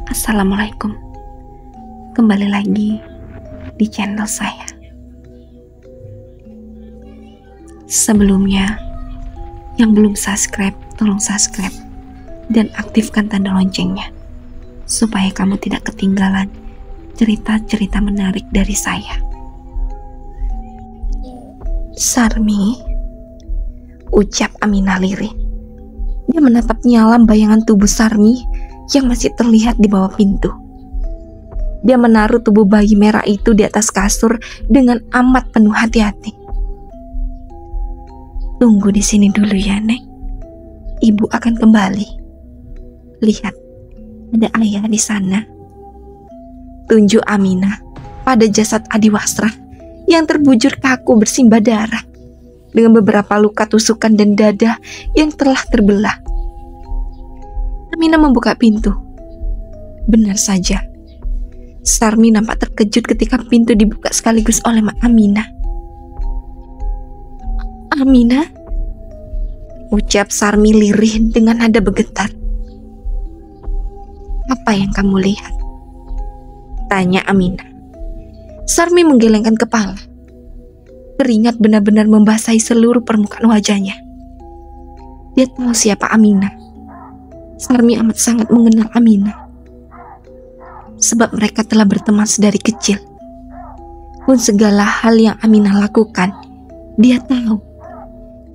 Assalamualaikum. Kembali lagi di channel saya. Sebelumnya, yang belum subscribe, tolong subscribe dan aktifkan tanda loncengnya supaya kamu tidak ketinggalan cerita-cerita menarik dari saya. Sarmi, ucap Aminah lirih. Dia menatap nyala bayangan tubuh Sarmi yang masih terlihat di bawah pintu. Dia menaruh tubuh bayi merah itu di atas kasur dengan amat penuh hati-hati. Tunggu di sini dulu ya, Nek. Ibu akan kembali. Lihat, ada ayah di sana. Tunjuk Aminah pada jasad Adiwasrah yang terbujur kaku bersimbah darah dengan beberapa luka tusukan dan dada yang telah terbelah. Aminah membuka pintu. Benar saja, Sarmi nampak terkejut ketika pintu dibuka sekaligus oleh Mak Aminah. "Aminah?" ucap Sarmi lirih dengan nada bergetar. "Apa yang kamu lihat?" tanya Aminah. Sarmi menggelengkan kepala. Keringat benar-benar membasahi seluruh permukaan wajahnya. Dia tahu siapa Aminah. Sarmi amat sangat mengenal Aminah, sebab mereka telah berteman sedari kecil. Pun segala hal yang Aminah lakukan, dia tahu,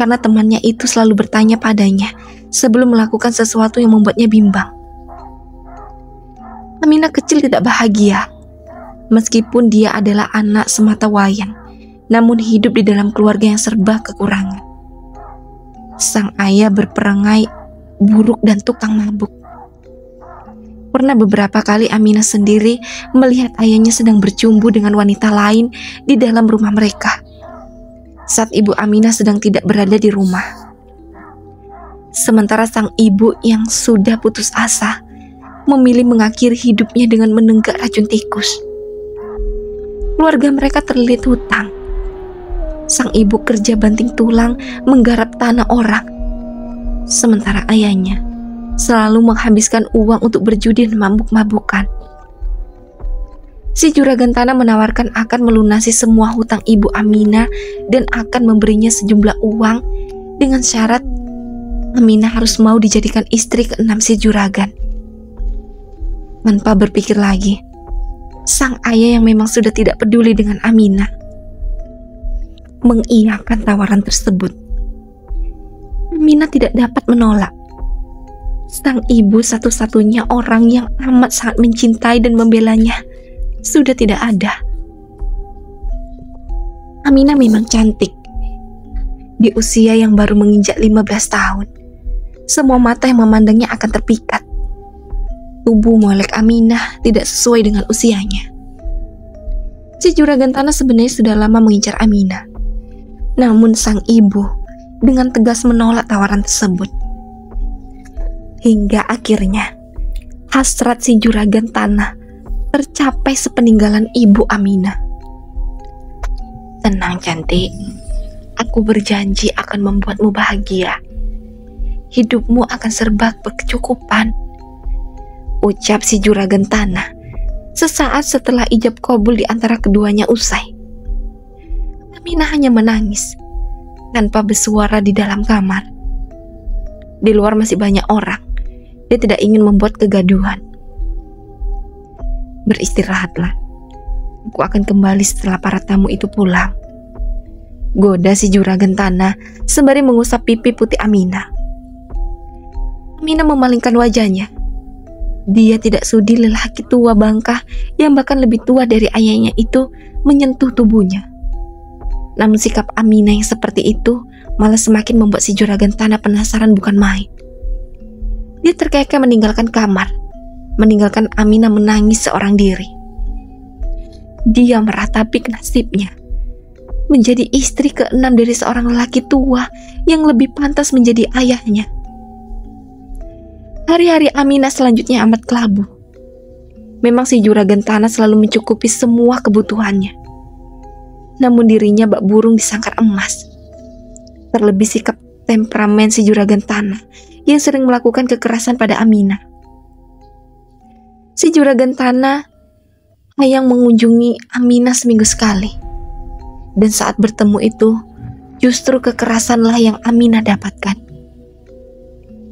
karena temannya itu selalu bertanya padanya sebelum melakukan sesuatu yang membuatnya bimbang. Aminah kecil tidak bahagia, meskipun dia adalah anak semata wayang, namun hidup di dalam keluarga yang serba kekurangan. Sang ayah berperangai buruk dan tukang mabuk. Pernah beberapa kali Aminah sendiri melihat ayahnya sedang bercumbu dengan wanita lain di dalam rumah mereka, saat ibu Aminah sedang tidak berada di rumah. Sementara sang ibu yang sudah putus asa memilih mengakhiri hidupnya dengan menenggak racun tikus. Keluarga mereka terlilit hutang. Sang ibu kerja banting tulang menggarap tanah orang, sementara ayahnya selalu menghabiskan uang untuk berjudi dan mabuk-mabukan. Si juragan tanah menawarkan akan melunasi semua hutang ibu Aminah dan akan memberinya sejumlah uang dengan syarat Aminah harus mau dijadikan istri keenam si juragan. Tanpa berpikir lagi, sang ayah yang memang sudah tidak peduli dengan Aminah mengiyakan tawaran tersebut. Aminah tidak dapat menolak. Sang ibu satu-satunya orang yang amat sangat mencintai dan membelanya sudah tidak ada. Aminah memang cantik. Di usia yang baru menginjak 15 tahun, semua mata yang memandangnya akan terpikat. Tubuh molek Aminah tidak sesuai dengan usianya. Si juragan tanah sebenarnya sudah lama mengincar Aminah, namun sang ibu dengan tegas menolak tawaran tersebut. Hingga akhirnya hasrat si juragan tanah tercapai sepeninggalan ibu Aminah. "Tenang cantik, aku berjanji akan membuatmu bahagia. Hidupmu akan serba berkecukupan," ucap si juragan tanah sesaat setelah ijab kabul di antara keduanya usai. Aminah hanya menangis tanpa bersuara di dalam kamar. Di luar masih banyak orang. Dia tidak ingin membuat kegaduhan. "Beristirahatlah. Aku akan kembali setelah para tamu itu pulang," goda si juragan tanah sembari mengusap pipi putih Aminah. Aminah memalingkan wajahnya. Dia tidak sudi lelaki tua bangkah yang bahkan lebih tua dari ayahnya itu menyentuh tubuhnya. Namun sikap Aminah yang seperti itu malah semakin membuat si juragan tanah penasaran bukan main. Dia terkekeh meninggalkan kamar, meninggalkan Aminah menangis seorang diri. Dia meratapi nasibnya menjadi istri keenam dari seorang lelaki tua yang lebih pantas menjadi ayahnya. Hari-hari Aminah selanjutnya amat kelabu. Memang si juragan tanah selalu mencukupi semua kebutuhannya, namun dirinya bak burung di sangkar emas. Terlebih sikap temperamen si juragan tanah yang sering melakukan kekerasan pada Aminah. Si juragan tanah yang mengunjungi Aminah seminggu sekali. Dan saat bertemu itu, justru kekerasanlah yang Aminah dapatkan.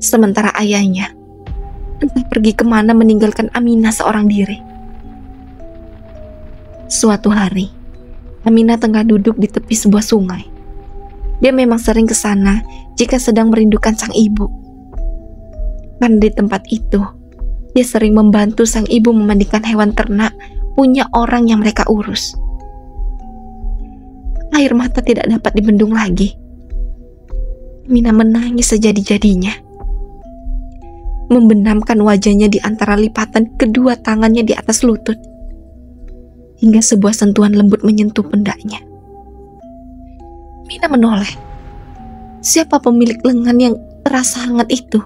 Sementara ayahnya entah pergi kemana meninggalkan Aminah seorang diri. Suatu hari, Aminah tengah duduk di tepi sebuah sungai. Dia memang sering ke sana jika sedang merindukan sang ibu. Karena di tempat itu, dia sering membantu sang ibu memandikan hewan ternak punya orang yang mereka urus. Air mata tidak dapat dibendung lagi. Aminah menangis sejadi-jadinya, membenamkan wajahnya di antara lipatan kedua tangannya di atas lutut, hingga sebuah sentuhan lembut menyentuh pundaknya. Aminah menoleh. Siapa pemilik lengan yang terasa hangat itu?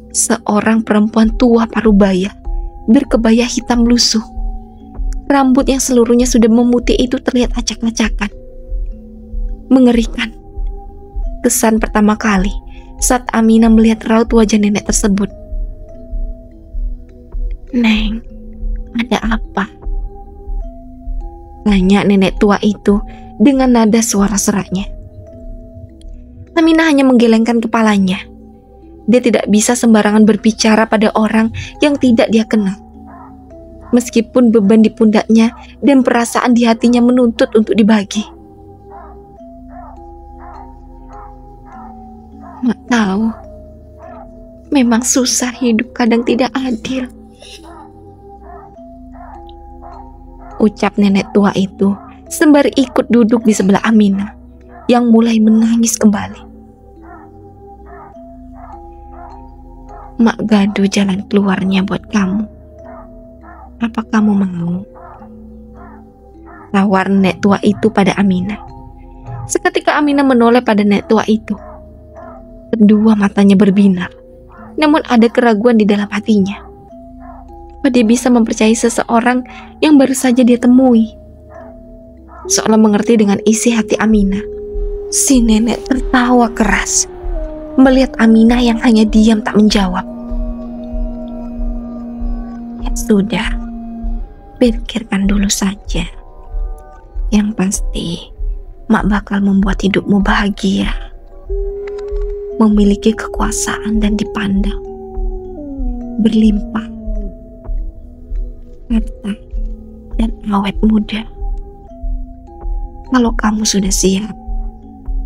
Seorang perempuan tua parubaya, berkebaya hitam lusuh. Rambut yang seluruhnya sudah memutih itu terlihat acak-acakan. Mengerikan. Kesan pertama kali saat Aminah melihat raut wajah nenek tersebut. "Neng, ada apa?" tanya nenek tua itu dengan nada suara seraknya. Aminah hanya menggelengkan kepalanya. Dia tidak bisa sembarangan berbicara pada orang yang tidak dia kenal. Meskipun beban di pundaknya dan perasaan di hatinya menuntut untuk dibagi. "Mak tahu, memang susah hidup, kadang tidak adil," ucap nenek tua itu sembari ikut duduk di sebelah Aminah yang mulai menangis kembali. "Mak gaduh jalan keluarnya buat kamu. Apa kamu mau?" tawar nenek tua itu pada Aminah. Seketika Aminah menoleh pada nenek tua itu. Kedua matanya berbinar, namun ada keraguan di dalam hatinya. Apa dia bisa mempercayai seseorang yang baru saja dia temui? Seolah mengerti dengan isi hati Aminah, si nenek tertawa keras melihat Aminah yang hanya diam tak menjawab. "Ya sudah, pikirkan dulu saja. Yang pasti, Mak bakal membuat hidupmu bahagia, memiliki kekuasaan dan dipandang, berlimpah, harta, dan awet muda. Kalau kamu sudah siap,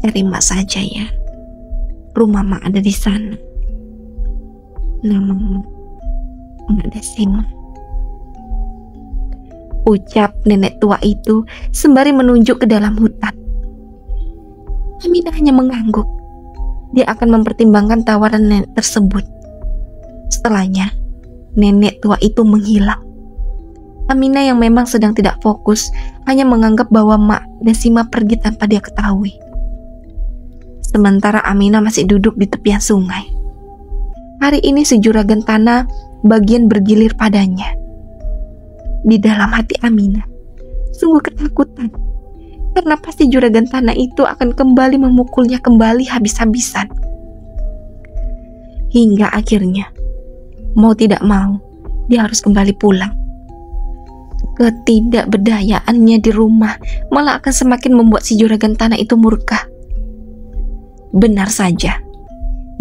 cari Mak saja ya. Rumah Mak ada di sana. Nama Mak Desima," ucap nenek tua itu sembari menunjuk ke dalam hutan. Aminah hanya mengangguk. Dia akan mempertimbangkan tawaran nenek tersebut. Setelahnya, nenek tua itu menghilang. Aminah yang memang sedang tidak fokus hanya menganggap bahwa Mak Desima pergi tanpa dia ketahui. Sementara Aminah masih duduk di tepian sungai. Hari ini si juragan tanah bagian bergilir padanya. Di dalam hati Aminah sungguh ketakutan, karena pasti juragan tanah itu akan kembali memukulnya kembali habis-habisan. Hingga akhirnya, mau tidak mau, dia harus kembali pulang. Ketidakberdayaannya di rumah malah akan semakin membuat si juragan tanah itu murka. Benar saja,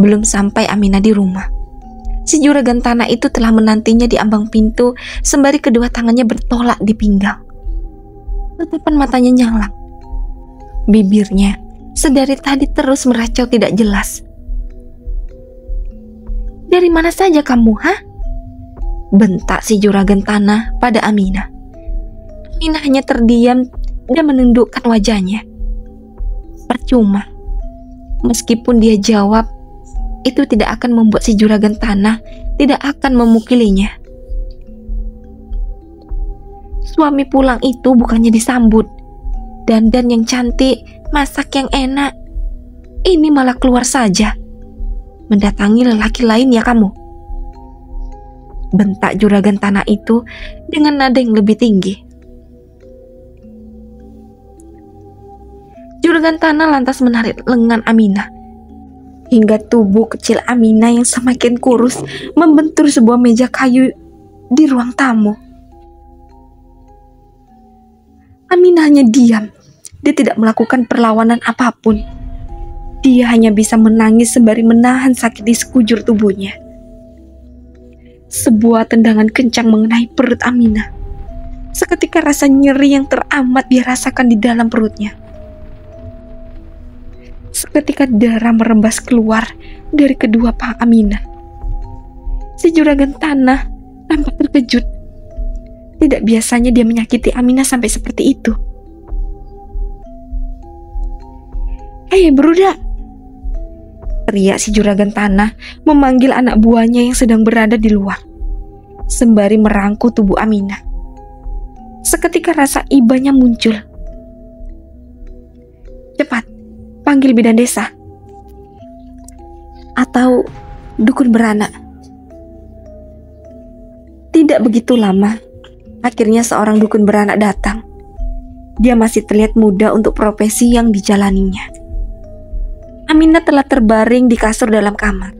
belum sampai Aminah di rumah, si juragan tanah itu telah menantinya di ambang pintu sembari kedua tangannya bertolak di pinggang. Tatapan matanya nyala. Bibirnya sedari tadi terus meracau tidak jelas. "Dari mana saja kamu, ha?" bentak si juragan tanah pada Aminah. Aminah hanya terdiam dan menundukkan wajahnya. Percuma. Meskipun dia jawab, itu tidak akan membuat si juragan tanah tidak akan memukulinya. Suami pulang itu bukannya disambut, dandan yang cantik, masak yang enak. Ini malah keluar saja, mendatangi lelaki lain ya kamu, bentak juragan tanah itu dengan nada yang lebih tinggi. Juragan tanah lantas menarik lengan Aminah hingga tubuh kecil Aminah yang semakin kurus membentur sebuah meja kayu di ruang tamu. Aminah hanya diam. Dia tidak melakukan perlawanan apapun. Dia hanya bisa menangis sembari menahan sakit di sekujur tubuhnya. Sebuah tendangan kencang mengenai perut Aminah. Seketika rasa nyeri yang teramat dia rasakan di dalam perutnya. Seketika darah merembas keluar dari kedua paha Aminah. Si juragan tanah tampak terkejut. Tidak biasanya dia menyakiti Aminah sampai seperti itu. "Hei Bruda!" teriak si juragan tanah memanggil anak buahnya yang sedang berada di luar, sembari merangkul tubuh Aminah. Seketika rasa ibanya muncul. "Cepat, panggil bidan desa atau dukun beranak." Tidak begitu lama, akhirnya seorang dukun beranak datang. Dia masih terlihat muda untuk profesi yang dijalaninya. Aminah telah terbaring di kasur dalam kamar.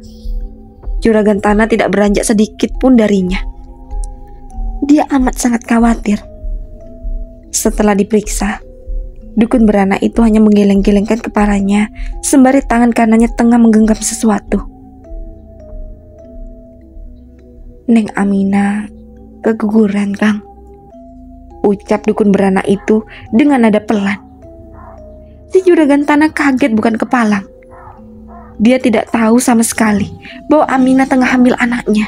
Juragan tanah tidak beranjak sedikit pun darinya. Dia amat sangat khawatir. Setelah diperiksa, dukun beranak itu hanya menggeleng-gelengkan kepalanya sembari tangan kanannya tengah menggenggam sesuatu. "Neng Aminah keguguran, Kang," ucap dukun beranak itu dengan nada pelan. Si juragan tanah kaget bukan kepalang. Dia tidak tahu sama sekali bahwa Aminah tengah hamil anaknya.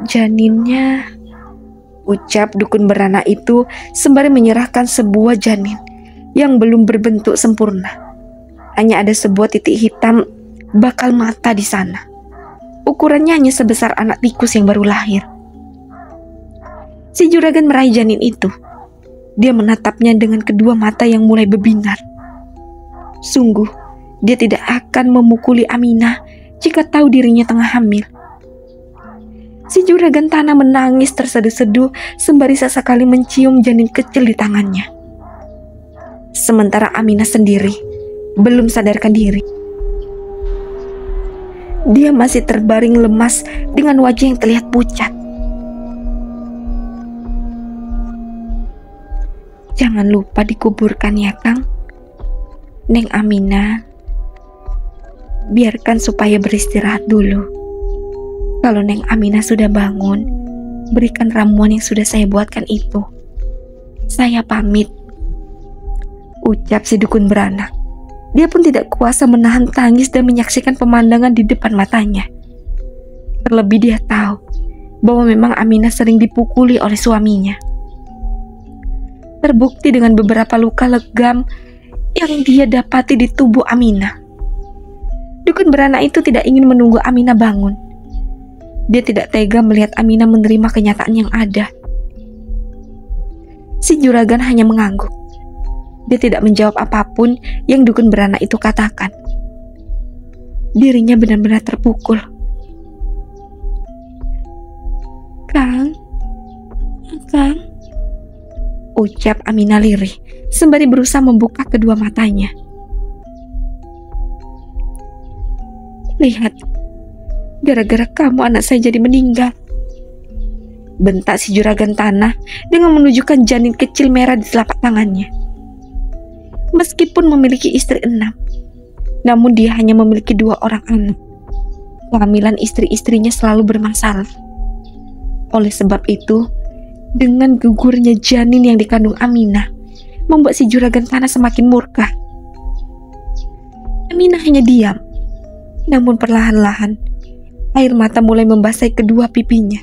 "Janinnya," ucap dukun beranak itu sembari menyerahkan sebuah janin yang belum berbentuk sempurna. Hanya ada sebuah titik hitam bakal mata di sana. Ukurannya hanya sebesar anak tikus yang baru lahir. Si juragan meraih janin itu. Dia menatapnya dengan kedua mata yang mulai berbinar. Sungguh, dia tidak akan memukuli Aminah jika tahu dirinya tengah hamil. Si juragan tanah menangis terseduh-seduh sembari sesekali mencium janin kecil di tangannya. Sementara Aminah sendiri belum sadarkan diri. Dia masih terbaring lemas dengan wajah yang terlihat pucat. "Jangan lupa dikuburkan ya, Kang. Neng Aminah, biarkan supaya beristirahat dulu. Kalau Neng Aminah sudah bangun, berikan ramuan yang sudah saya buatkan itu. Saya pamit," ucap si dukun beranak. Dia pun tidak kuasa menahan tangis dan menyaksikan pemandangan di depan matanya. Terlebih dia tahu bahwa memang Aminah sering dipukuli oleh suaminya. Terbukti dengan beberapa luka legam yang dia dapati di tubuh Aminah. Dukun beranak itu tidak ingin menunggu Aminah bangun. Dia tidak tega melihat Aminah menerima kenyataan yang ada. Si juragan hanya mengangguk. Dia tidak menjawab apapun yang dukun beranak itu katakan. Dirinya benar-benar terpukul. Kang, ucap Aminah lirih sembari berusaha membuka kedua matanya. "Lihat, gara-gara kamu anak saya jadi meninggal," bentak si juragan tanah dengan menunjukkan janin kecil merah di telapak tangannya. Meskipun memiliki istri 6, namun dia hanya memiliki 2 orang anak. Kehamilan istri-istrinya selalu bermasalah. Oleh sebab itu, dengan gugurnya janin yang dikandung Aminah, membuat si juragan tanah semakin murka. Aminah hanya diam, namun perlahan-lahan air mata mulai membasahi kedua pipinya.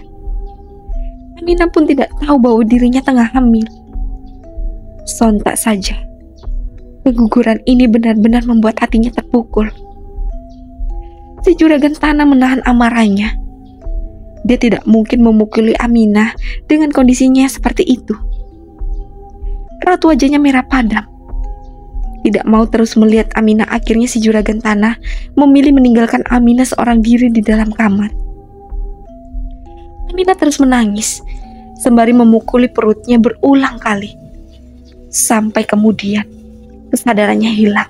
Aminah pun tidak tahu bahwa dirinya tengah hamil. Sontak saja, keguguran ini benar-benar membuat hatinya terpukul. Si juragan tanah menahan amarahnya. Dia tidak mungkin memukuli Aminah dengan kondisinya seperti itu. Raut wajahnya merah padam. Tidak mau terus melihat Aminah, akhirnya si juragan tanah memilih meninggalkan Aminah seorang diri di dalam kamar. Aminah terus menangis, sembari memukuli perutnya berulang kali. Sampai kemudian, Kesadarannya hilang.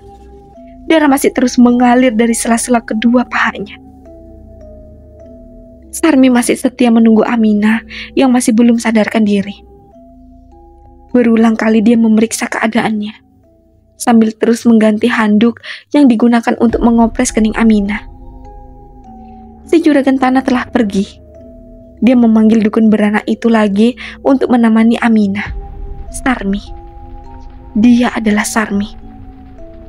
Darah masih terus mengalir dari sela-sela kedua pahanya. Sarmi masih setia menunggu Aminah yang masih belum sadarkan diri. Berulang kali dia memeriksa keadaannya, sambil terus mengganti handuk yang digunakan untuk mengopres kening Aminah. Si juragan tanah telah pergi. Dia memanggil dukun beranak itu lagi untuk menemani Aminah. Sarmi. Dia adalah Sarmi.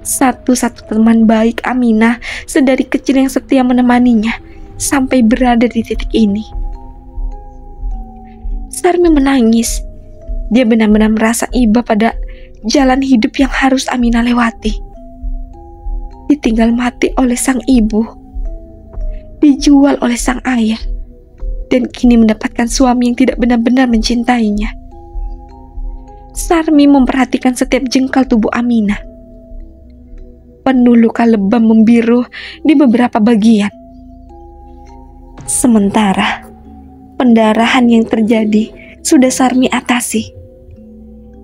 Satu-satu teman baik Aminah sedari kecil yang setia menemaninya sampai berada di titik ini. Sarmi menangis. Dia benar-benar merasa iba pada jalan hidup yang harus Aminah lewati. Ditinggal mati oleh sang ibu, dijual oleh sang ayah, dan kini mendapatkan suami yang tidak benar-benar mencintainya. Sarmi memperhatikan setiap jengkal tubuh Aminah. Penuh luka lebam membiru di beberapa bagian. Sementara pendarahan yang terjadi sudah Sarmi atasi.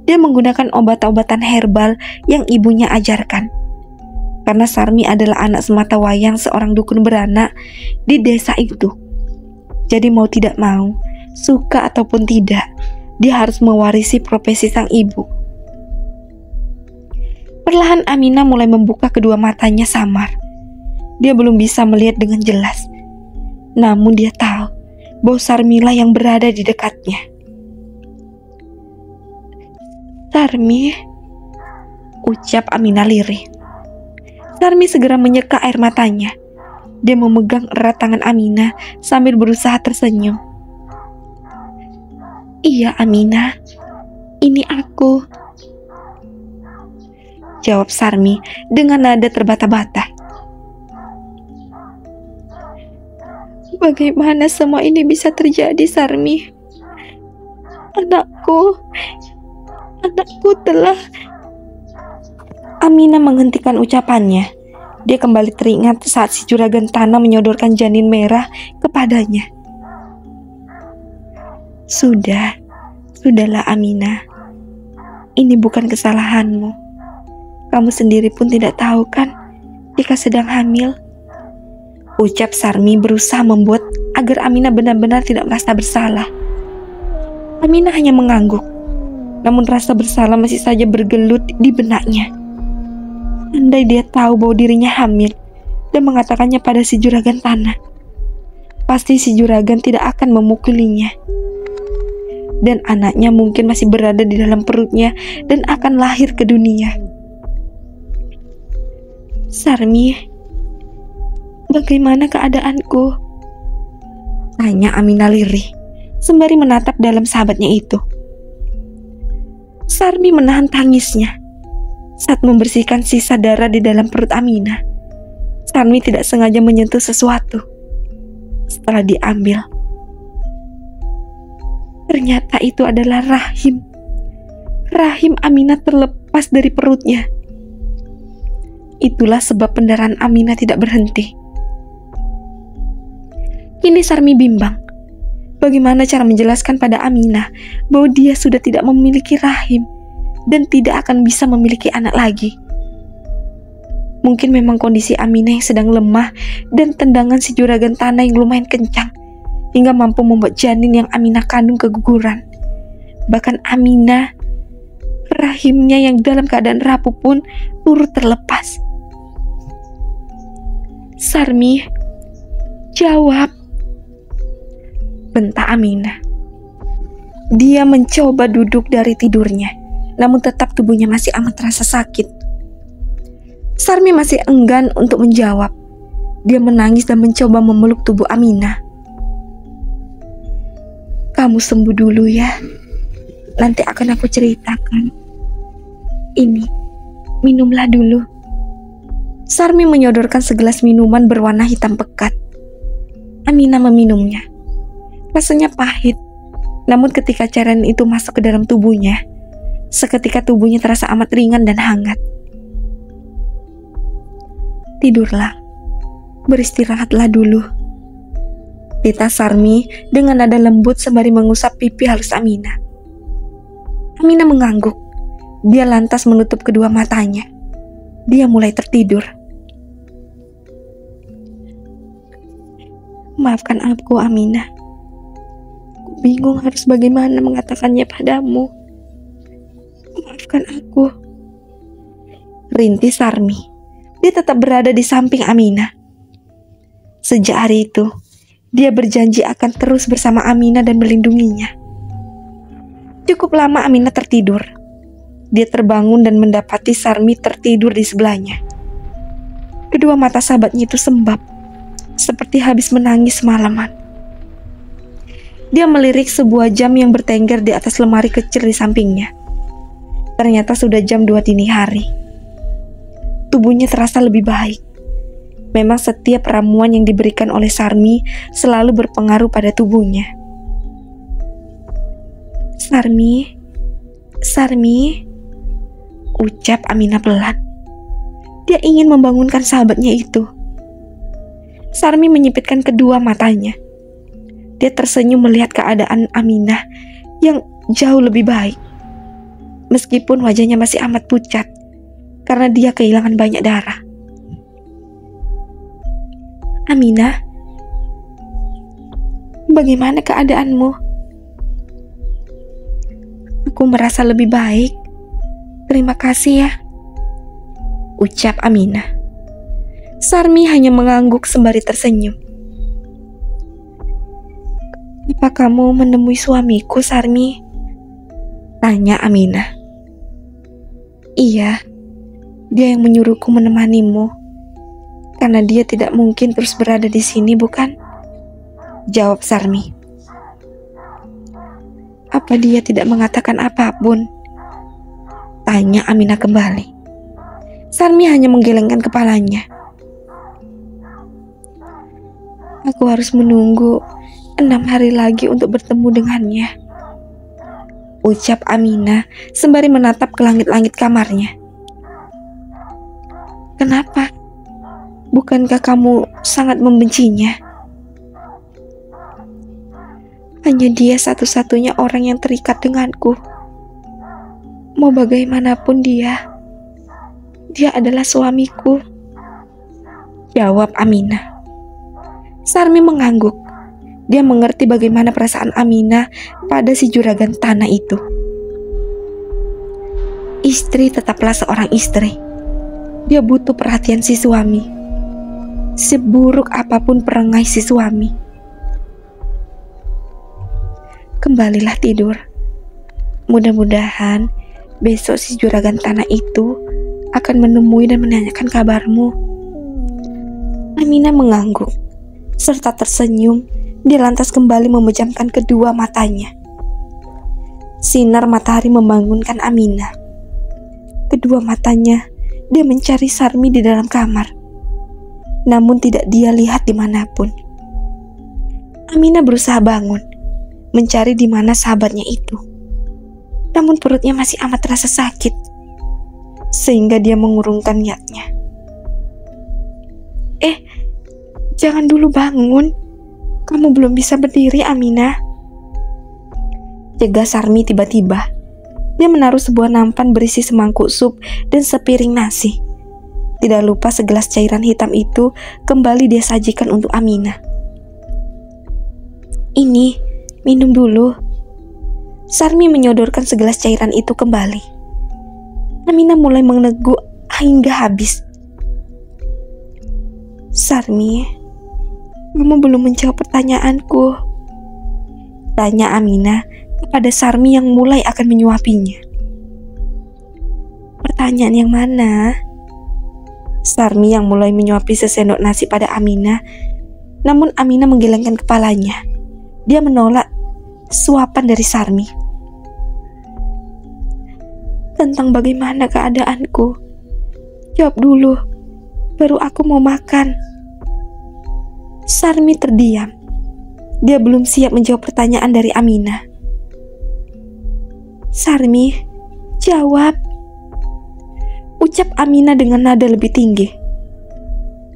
Dia menggunakan obat-obatan herbal yang ibunya ajarkan. Karena Sarmi adalah anak sematawayang seorang dukun beranak di desa itu. Jadi mau tidak mau, suka ataupun tidak, dia harus mewarisi profesi sang ibu. Perlahan Aminah mulai membuka kedua matanya samar. Dia belum bisa melihat dengan jelas. Namun dia tahu bahwa Sarmilah yang berada di dekatnya. Sarmi, ucap Aminah lirih. Sarmi segera menyeka air matanya. Dia memegang erat tangan Aminah sambil berusaha tersenyum. Iya Aminah, ini aku, jawab Sarmi dengan nada terbata-bata. Bagaimana semua ini bisa terjadi, Sarmi? Anakku telah... Aminah menghentikan ucapannya. Dia kembali teringat saat si juragan tanah menyodorkan janin merah kepadanya. Sudahlah Aminah. Ini bukan kesalahanmu. Kamu sendiri pun tidak tahu kan jika sedang hamil. Ucap Sarmi berusaha membuat agar Aminah benar-benar tidak merasa bersalah. Aminah hanya mengangguk. Namun rasa bersalah masih saja bergelut di benaknya. Andai dia tahu bahwa dirinya hamil dan mengatakannya pada si juragan tanah, pasti si juragan tidak akan memukulinya. Dan anaknya mungkin masih berada di dalam perutnya dan akan lahir ke dunia. Sarmi, bagaimana keadaanku? Tanya Aminah lirih, sembari menatap dalam sahabatnya itu. Sarmi menahan tangisnya saat membersihkan sisa darah di dalam perut Aminah. Sarmi tidak sengaja menyentuh sesuatu. Setelah diambil, ternyata itu adalah rahim. Rahim Aminah terlepas dari perutnya. Itulah sebab pendarahan Aminah tidak berhenti. Kini Sarmi bimbang. Bagaimana cara menjelaskan pada Aminah bahwa dia sudah tidak memiliki rahim dan tidak akan bisa memiliki anak lagi. Mungkin memang kondisi Aminah yang sedang lemah dan tendangan si juragan tanah yang lumayan kencang hingga mampu membuat janin yang Aminah kandung keguguran. Bahkan Aminah, rahimnya yang dalam keadaan rapuh pun turut terlepas. Sarmi, jawab, bentak Aminah. Dia mencoba duduk dari tidurnya, namun tetap tubuhnya masih amat terasa sakit. Sarmi masih enggan untuk menjawab. Dia menangis dan mencoba memeluk tubuh Aminah. Kamu sembuh dulu ya. Nanti akan aku ceritakan. Ini, minumlah dulu. Sarmi menyodorkan segelas minuman berwarna hitam pekat. Aminah meminumnya. Rasanya pahit, namun ketika cairan itu masuk ke dalam tubuhnya, seketika tubuhnya terasa amat ringan dan hangat. Tidurlah, beristirahatlah dulu, titah Sarmi dengan nada lembut sembari mengusap pipi halus Aminah. Aminah mengangguk. Dia lantas menutup kedua matanya. dia mulai tertidur. Maafkan aku, Aminah. Aku bingung harus bagaimana mengatakannya padamu. Maafkan aku. Rintih Sarmi. Dia tetap berada di samping Aminah. Sejak hari itu, dia berjanji akan terus bersama Aminah dan melindunginya. Cukup lama Aminah tertidur. Dia terbangun dan mendapati Sarmi tertidur di sebelahnya. Kedua mata sahabatnya itu sembab, seperti habis menangis semalaman. Dia melirik sebuah jam yang bertengger di atas lemari kecil di sampingnya. Ternyata sudah jam 2 dini hari. Tubuhnya terasa lebih baik. Memang setiap ramuan yang diberikan oleh Sarmi selalu berpengaruh pada tubuhnya. Sarmi, ucap Aminah pelan. Dia ingin membangunkan sahabatnya itu. Sarmi menyipitkan kedua matanya. Dia tersenyum melihat keadaan Aminah yang jauh lebih baik. Meskipun wajahnya masih amat pucat karena dia kehilangan banyak darah. Aminah, bagaimana keadaanmu? Aku merasa lebih baik. Terima kasih ya, ucap Aminah. Sarmi hanya mengangguk sembari tersenyum. Apa kamu menemui suamiku, Sarmi? Tanya Aminah. Iya, dia yang menyuruhku menemanimu. Karena dia tidak mungkin terus berada di sini, bukan? Jawab Sarmi. Apa dia tidak mengatakan apapun? Tanya Aminah kembali. Sarmi hanya menggelengkan kepalanya. Aku harus menunggu 6 hari lagi untuk bertemu dengannya, ucap Aminah sembari menatap ke langit-langit kamarnya. Kenapa? Bukankah kamu sangat membencinya? Hanya dia satu-satunya orang yang terikat denganku. Mau bagaimanapun dia adalah suamiku, jawab Aminah. Sarmi mengangguk. Dia mengerti bagaimana perasaan Aminah pada si juragan tanah itu. Istri tetaplah seorang istri. Dia butuh perhatian si suami. Seburuk apapun perangai si suami. Kembalilah tidur. Mudah-mudahan besok si juragan tanah itu akan menemui dan menanyakan kabarmu. Aminah mengangguk serta tersenyum. Dia lantas kembali memejamkan kedua matanya. Sinar matahari membangunkan Aminah. Kedua matanya dia mencari Sarmi di dalam kamar, namun tidak dia lihat dimanapun. Aminah berusaha bangun, mencari di mana sahabatnya itu. Namun perutnya masih amat terasa sakit, sehingga dia mengurungkan niatnya. Jangan dulu bangun. Kamu belum bisa berdiri, Aminah. Cegah Sarmi tiba-tiba. Dia menaruh sebuah nampan berisi semangkuk sup dan sepiring nasi. Tidak lupa segelas cairan hitam itu kembali dia sajikan untuk Aminah. Ini, minum dulu. Sarmi menyodorkan segelas cairan itu kembali. Aminah mulai meneguk hingga habis. Sarmi, kamu belum menjawab pertanyaanku, tanya Aminah kepada Sarmi yang mulai akan menyuapinya. Pertanyaan yang mana? Sarmi yang mulai menyuapi sesendok nasi pada Aminah, namun Aminah menggelengkan kepalanya. Dia menolak suapan dari Sarmi. Tentang bagaimana keadaanku. Jawab dulu, baru aku mau makan. Sarmi terdiam. Dia belum siap menjawab pertanyaan dari Aminah. Sarmi, jawab, ucap Aminah dengan nada lebih tinggi.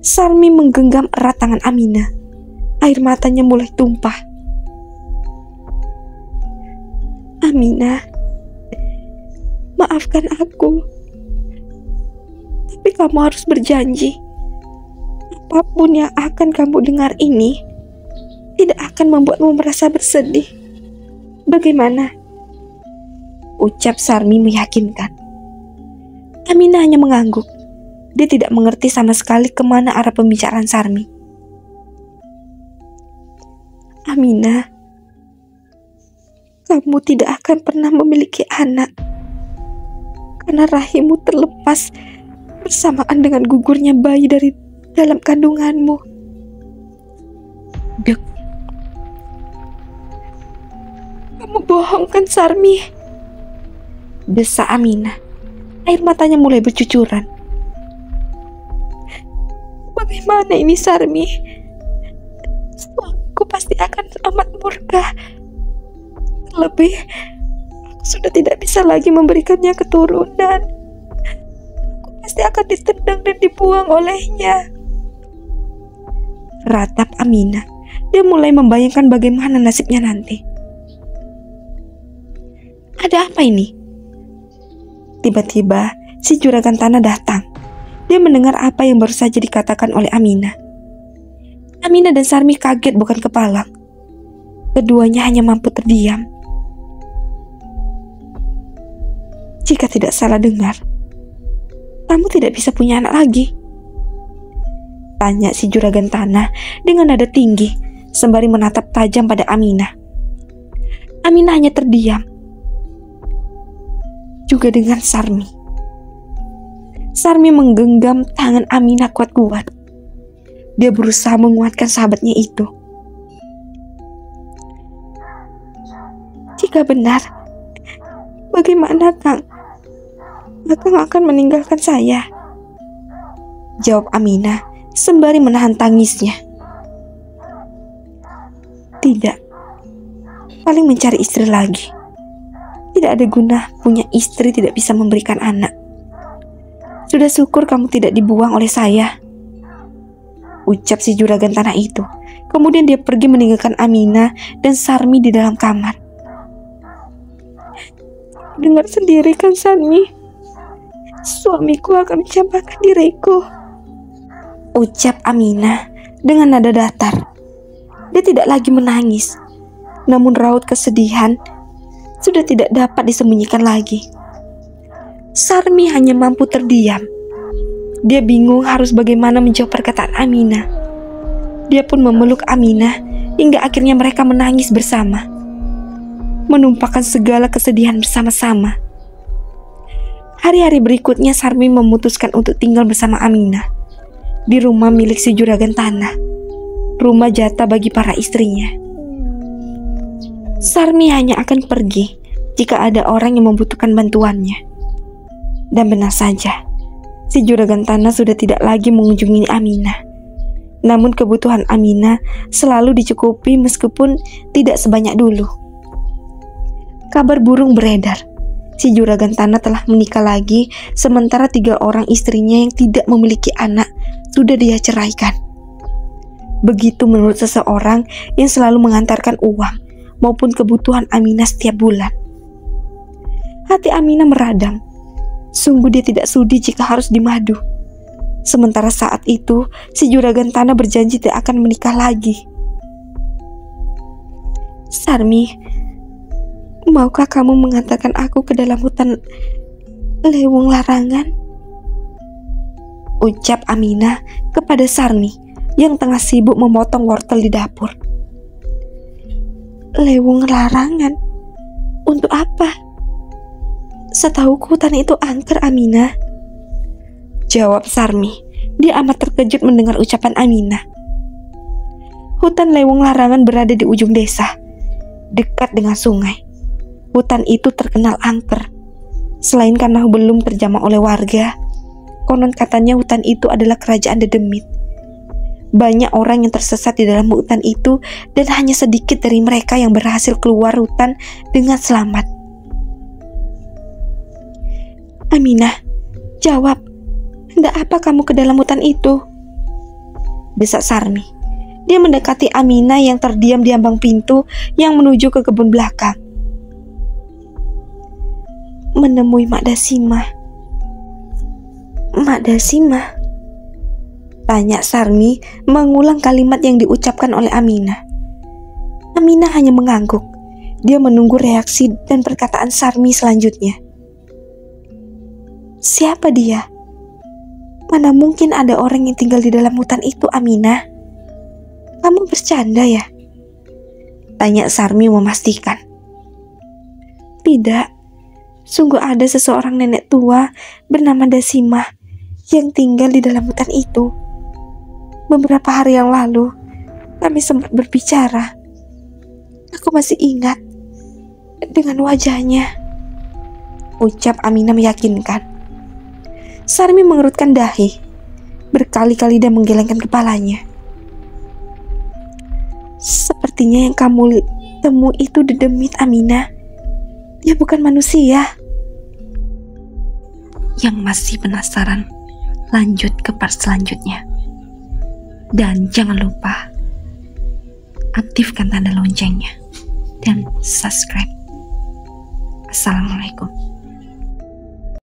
Sarmi menggenggam erat tangan Aminah. Air matanya mulai tumpah. Aminah, maafkan aku. Tapi kamu harus berjanji, apapun yang akan kamu dengar ini tidak akan membuatmu merasa bersedih. Bagaimana? Ucap Sarmi meyakinkan. Aminah hanya mengangguk. Dia tidak mengerti sama sekali kemana arah pembicaraan Sarmi. Aminah, kamu tidak akan pernah memiliki anak karena rahimmu terlepas bersamaan dengan gugurnya bayi dari dalam kandunganmu. Dek. Kamu bohong kan, Sarmi? Desa Aminah. Air matanya mulai bercucuran. Bagaimana ini, Sarmi? Suamiku pasti akan amat murka. Terlebih, aku sudah tidak bisa lagi memberikannya keturunan. Aku pasti akan ditendang dan dibuang olehnya. Ratap Aminah. Dia mulai membayangkan bagaimana nasibnya nanti. Ada apa ini? Tiba-tiba, si juragan tanah datang. Dia mendengar apa yang baru saja dikatakan oleh Aminah. Aminah dan Sarmi kaget bukan kepalang. Keduanya hanya mampu terdiam. Jika tidak salah dengar, kamu tidak bisa punya anak lagi? Tanya si juragan tanah dengan nada tinggi sembari menatap tajam pada Aminah. Aminah hanya terdiam. Juga dengan Sarmi. Sarmi menggenggam tangan Aminah kuat-kuat. Dia berusaha menguatkan sahabatnya itu. Jika benar, bagaimana Kang? Akang akan meninggalkan saya? Jawab Aminah sembari menahan tangisnya. Tidak. Paling mencari istri lagi. Tidak ada guna punya istri tidak bisa memberikan anak. Sudah syukur kamu tidak dibuang oleh saya. Ucap si juragan tanah itu. Kemudian dia pergi meninggalkan Aminah dan Sarmi di dalam kamar. Dengar sendiri kan, Sarmi? Suamiku akan mencampakkan diriku. Ucap Aminah dengan nada datar. Dia tidak lagi menangis. Namun raut kesedihan sudah tidak dapat disembunyikan lagi. Sarmi hanya mampu terdiam. Dia bingung harus bagaimana menjawab perkataan Aminah. Dia pun memeluk Aminah hingga akhirnya mereka menangis bersama, menumpahkan segala kesedihan bersama-sama. Hari-hari berikutnya Sarmi memutuskan untuk tinggal bersama Aminah di rumah milik si juragan tanah, rumah jatah bagi para istrinya. Sarmi hanya akan pergi jika ada orang yang membutuhkan bantuannya. Dan benar saja, si juragan tanah sudah tidak lagi mengunjungi Aminah. Namun kebutuhan Aminah selalu dicukupi meskipun tidak sebanyak dulu. Kabar burung beredar. Si juragan tanah telah menikah lagi, sementara 3 orang istrinya yang tidak memiliki anak sudah dia ceraikan. Begitu menurut seseorang yang selalu mengantarkan uang maupun kebutuhan Aminah setiap bulan. Hati Aminah meradang. Sungguh dia tidak sudi jika harus dimadu. Sementara saat itu, si juragan tanah berjanji tidak akan menikah lagi. Sarmi, maukah kamu mengantarkan aku ke dalam hutan Lewung Larangan? Ucap Aminah kepada Sarmi yang tengah sibuk memotong wortel di dapur. Lewung Larangan? Untuk apa? Setahuku hutan itu angker, Aminah. Jawab Sarmi. Dia amat terkejut mendengar ucapan Aminah. Hutan Lewung Larangan berada di ujung desa, dekat dengan sungai. Hutan itu terkenal angker. Selain karena belum terjamah oleh warga, konon katanya hutan itu adalah kerajaan Dedemit. Banyak orang yang tersesat di dalam hutan itu dan hanya sedikit dari mereka yang berhasil keluar hutan dengan selamat. Aminah, jawab, hendak apa kamu ke dalam hutan itu? Desak Sarmi. Dia mendekati Aminah yang terdiam di ambang pintu yang menuju ke kebun belakang. Menemui Mak Dasimah. Mak Dasima? Tanya Sarmi mengulang kalimat yang diucapkan oleh Aminah. Aminah hanya mengangguk. Dia menunggu reaksi dan perkataan Sarmi selanjutnya. Siapa dia? Mana mungkin ada orang yang tinggal di dalam hutan itu, Aminah? Kamu bercanda ya? Tanya Sarmi memastikan. Tidak, sungguh ada seseorang nenek tua bernama Dasimah yang tinggal di dalam hutan itu. Beberapa hari yang lalu, kami sempat berbicara. Aku masih ingat dengan wajahnya, ucap Aminah meyakinkan. Sarmi mengerutkan dahi, berkali-kali dan menggelengkan kepalanya. Sepertinya yang kamu temu itu dedemit, Aminah. Dia bukan manusia. Yang masih penasaran, lanjut ke part selanjutnya. Dan jangan lupa aktifkan tanda loncengnya dan subscribe. Assalamualaikum.